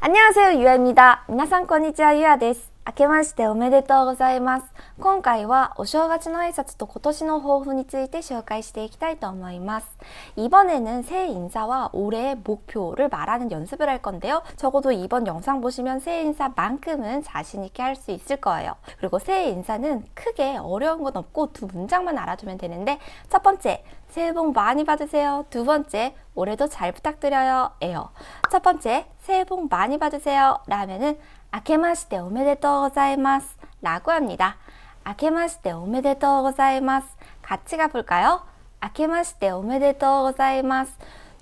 안녕하세요, 유아입니다. 皆さんこんにちは、ゆあです。明けましておめでとうございます。今回はお正月の挨拶と今年の抱負について紹介していきたいと思います。이번에는 새해 인사와 올해의 목표를 말하는 연습을 할 건데요. 적어도 이번 영상 보시면 새해 인사만큼은 자신 있게 할 수 있을 거예요. 그리고 새해 인사는 크게 어려운 건 없고 두 문장만 알아두면 되는데, 첫 번째, 새해 복 많이 받으세요. 두 번째, 올해도 잘 부탁드려요 예요. 첫 번째, 새해 복 많이 받으세요 라면은 아케마시테 오메데토 고자이마스 라고 합니다. 아케마시테 오메데토 고자이마스. 같이 가볼까요? 아케마시테 오메데토 고자이마스.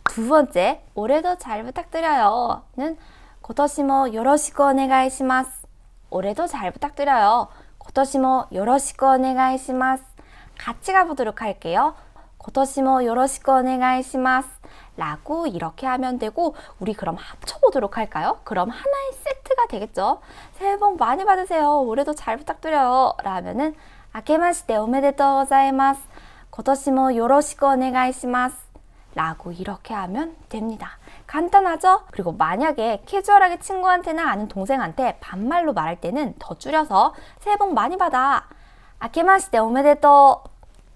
두 번째, 올해도 잘 부탁드려요 는 고토시모 요로시쿠 오네가이시마스. 올해도 잘 부탁드려요. 고토시모 요로시쿠 오네가이시마스. 같이 가보도록 할게요. 고토시모 요로시쿠 오네가이시마스 라고 이렇게 하면 되고, 우리 그럼 합쳐보도록 할까요? 그럼 하나의 세트가 되겠죠. 새해 복 많이 받으세요. 올해도 잘 부탁드려요 라면은 아케마시테 오메데토 고자이마스. 고토시모 요로시쿠 오네가이시마스 라고 이렇게 하면 됩니다. 간단하죠? 그리고 만약에 캐주얼하게 친구한테나 아는 동생한테 반말로 말할 때는 더 줄여서 새해 복 많이 받아. 아케마시테 오메데토,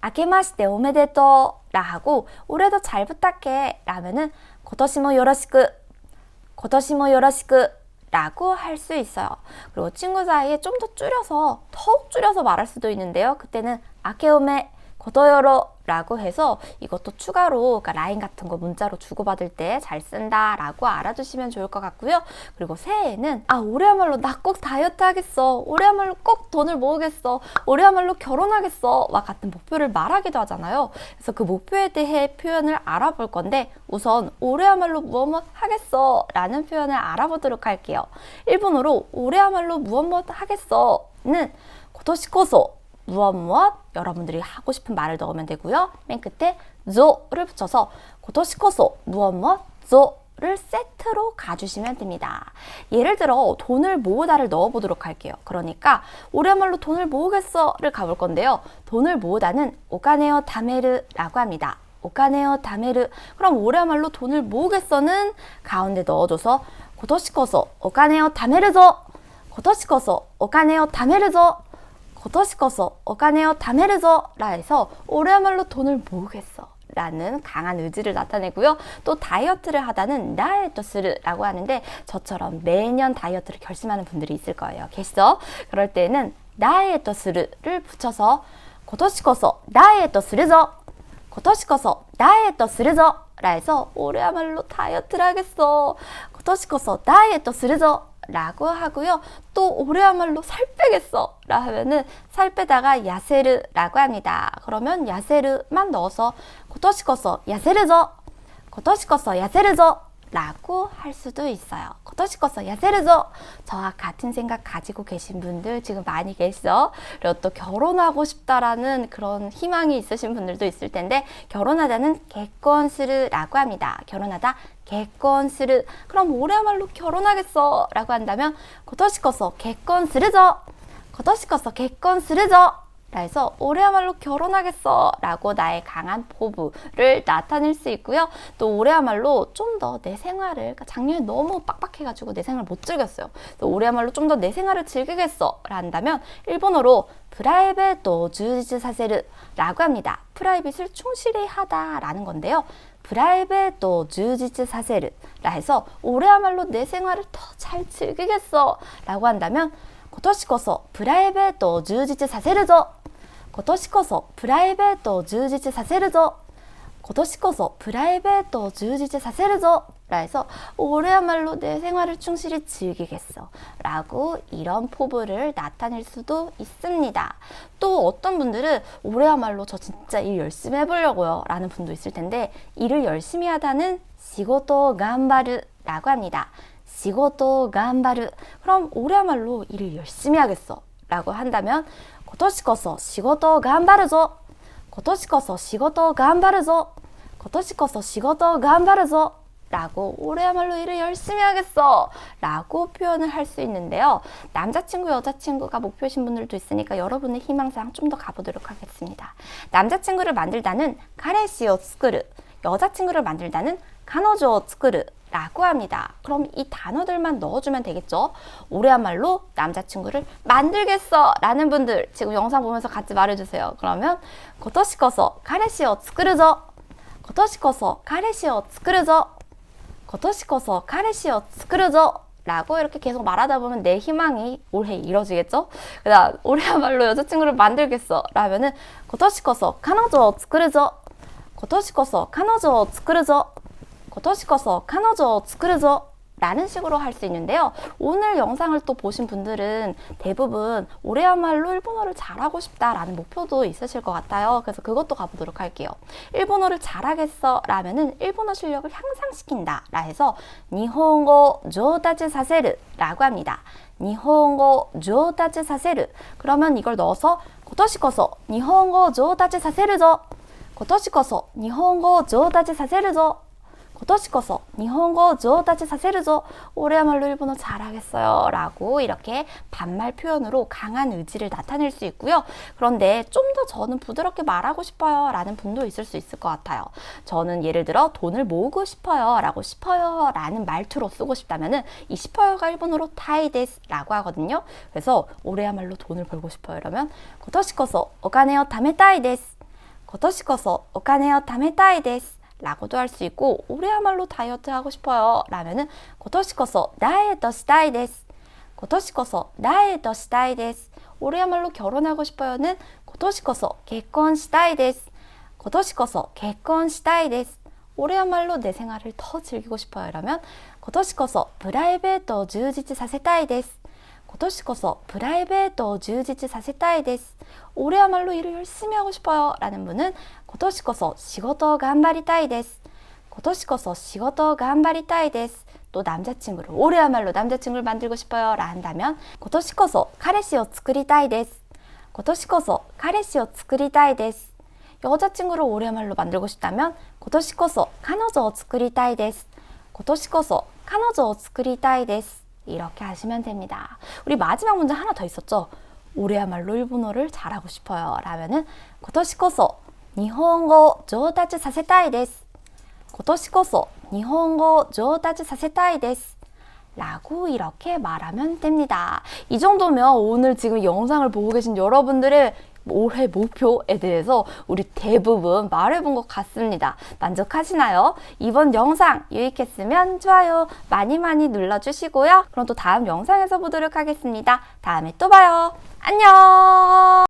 아케마시테 오메데토 라 하고, 올해도 잘 부탁해 라면은 고토시모 요로시쿠, 고토시모 요로시쿠 라고 할 수 있어요. 그리고 친구 사이에 좀 더 줄여서, 더욱 줄여서 말할 수도 있는데요. 그때는 아케오메 고토요로 라고 해서 이것도 추가로, 그러니까 라인 같은 거 문자로 주고받을 때 잘 쓴다 라고 알아두시면 좋을 것 같고요. 그리고 새해에는 올해야말로 나 꼭 다이어트 하겠어, 올해야말로 꼭 돈을 모으겠어, 올해야말로 결혼하겠어 와 같은 목표를 말하기도 하잖아요. 그래서 그 목표에 대해 표현을 알아볼 건데, 우선 올해야말로 무엇 하겠어 라는 표현을 알아보도록 할게요. 일본어로 올해야말로 무엇 하겠어는 고토시코소 무엇 여러분들이 하고 싶은 말을 넣으면 되고요. 맨 끝에 조를 붙여서 고토시코소 무엇 조를 세트로 가주시면 됩니다. 예를 들어 돈을 모으다를 넣어보도록 할게요. 그러니까 올해야말로 돈을 모으겠어를 가볼 건데요. 돈을 모으다는 오카네오 타메르 라고 합니다. 오카네오 타메르. 그럼 올해야말로 돈을 모으겠어는 가운데 넣어줘서 고토시코소 오카네오 타메르조, 고토시코소 오카네오 타메르조, 고토시코소 오카네오 타메르조 라 해서 올해야말로 돈을 모으겠어 라는 강한 의지를 나타내고요. 또 다이어트를 하다는 나에토스르 라고 하는데, 저처럼 매년 다이어트를 결심하는 분들이 있을 거예요. 계시죠? 그럴 때는 나에토스르를 붙여서 고토시코소 나에토스르조, 고토시코소 나에토스르조 라 해서 올해야말로 다이어트를 하겠어, 고토시코소 나에토스르조 라고 하고요. 또 올해야말로 살 빼겠어 라 하면은 살 빼다가 야세르 라고 합니다. 그러면 야세르만 넣어서 고토시코소 야세르죠, 고토시코소 야세르죠 라고 할 수도 있어요. 고토시코소 야세르죠. 저와 같은 생각 가지고 계신 분들 지금 많이 계시죠? 그리고 또 결혼하고 싶다라는 그런 희망이 있으신 분들도 있을 텐데, 결혼하다는 개콘스르 라고 합니다. 결혼하다 개콘스르. 그럼 올해야말로 결혼하겠어 라고 한다면 고토시코소 개콘스르죠, 고토시코소 개콘스르죠 라 해서 올해야말로 결혼하겠어 라고 나의 강한 포부를 나타낼 수 있고요. 또 올해야말로 좀 더 내 생활을, 그러니까 작년에 너무 빡빡해가지고 내 생활을 못 즐겼어요. 또 올해야말로 좀 더 내 생활을 즐기겠어 라 한다면 일본어로 프라이베토 주지츠 사세르 라고 합니다. 프라이빗을 충실히 하다 라는 건데요. 프라이베토 주지츠 사세르 라 해서 올해야말로 내 생활을 더 잘 즐기겠어 라고 한다면 고토시코소 프라이베토 주지츠 사세르죠, 고토시코소 프라이베토 주지츠 사세르죠, 고토시코소 프라이베토 주지츠 사세르죠 라 해서 올해야말로 내 생활을 충실히 즐기겠어 라고 이런 포부를 나타낼 수도 있습니다. 또 어떤 분들은 올해야말로 저 진짜 일 열심히 해보려고요 라는 분도 있을 텐데, 일을 열심히 하다는 시고토 간바르 라고 합니다. 시고토 간바르. 그럼 올해야말로 일을 열심히 하겠어 라고 한다면 고토시코소 시고토 간바르죠, 고토시코소 시고토 간바르죠, 고토시코소 시고토 간바르죠 라고 올해야말로 일을 열심히 하겠어 라고 표현을 할 수 있는데요. 남자친구 여자친구가 목표이신 분들도 있으니까 여러분의 희망사항 좀 더 가보도록 하겠습니다. 남자친구를 만들다는 가레시오 스쿠르, 여자친구를 만들다는 가노조 스쿠르 라고 합니다. 그럼 이 단어들만 넣어주면 되겠죠? 올해야말로 남자친구를 만들겠어 라는 분들 지금 영상 보면서 같이 말해주세요. 그러면 今年こそ彼氏を作るぞ今年こそ彼氏を作るぞ今年こそ彼氏を作るぞ라고 이렇게 계속 말하다 보면 내 희망이 올해 이뤄지겠죠? 그다음 올해야말로 여자친구를 만들겠어 라면은 今年こそ彼女を作るぞ今年こそ彼女を作るぞ今年こそ彼女を作るぞ라는 식으로 할 수 있는데요. 오늘 영상을 또 보신 분들은 대부분 올해야말로 일본어를 잘하고 싶다라는 목표도 있으실 것 같아요. 그래서 그것도 가보도록 할게요. 일본어를 잘하겠어 라면은 일본어 실력을 향상시킨다 라 해서 니혼고 조다지 사세르 라고 합니다. 니혼고 조다지 사세르 그러면 이걸 넣어서 今年こそ日本語を上達させるぞ今年こそ日本語を上達させるぞ今年こそ日本語を上達させるぞ올해야말로 일본어 잘하겠어요 라고 이렇게 반말 표현으로 강한 의지를 나타낼 수 있고요. 그런데 좀 더 저는 부드럽게 말하고 싶어요 라는 분도 있을 수 있을 것 같아요. 저는 예를 들어 돈을 모으고 싶어요 라고 싶어요 라는 말투로 쓰고 싶다면은 이 싶어요가 일본어로 타이데스 라고 하거든요. 그래서 올해야말로 돈을 벌고 싶어요 이러면 今年こそお金を貯めたいです今年こそお金を貯めたいです라고도 할 수 있고 올해야말로 다이어트 하고 싶어요 라면은 今年こそダイエットしたいです今年こそダイエットしたいです올해야말로 결혼하고 싶어요는 今年こそ結婚したいです今年こそ結婚したいです올해야말로 내 생활을 더 즐기고 싶어요 라면 今年こそプライベートを充実させたいです今年こそプライベートを充実させたいです。올해야말로 일을 열심히 하고 싶어요 라는 분은 今年こそ仕事を頑張りたいです。今年こそ仕事を頑張りたいです。또 남자친구를 올해야말로 남자친구를 만들고 싶어요 라 한다면 今年こそ彼氏を作りたいです。今年こそ彼氏を作りたいです。 여자친구를 올해야말로 만들고 싶다면 今年こそ彼女を作りたいです。今年こそ彼女を作りたいです。 이렇게 하시면 됩니다. 우리 마지막 문제 하나 더 있었죠? 올해야말로 일본어를 잘하고 싶어요 라면은 今年こそ日本語を上達させたいです今年こそ日本語を上達させたいです라고 이렇게 말하면 됩니다. 이 정도면 오늘 지금 영상을 보고 계신 여러분들의 올해 목표에 대해서 우리 대부분 말해본 것 같습니다. 만족하시나요? 이번 영상 유익했으면 좋아요 많이 눌러주시고요. 그럼 또 다음 영상에서 보도록 하겠습니다. 다음에 또 봐요. 안녕!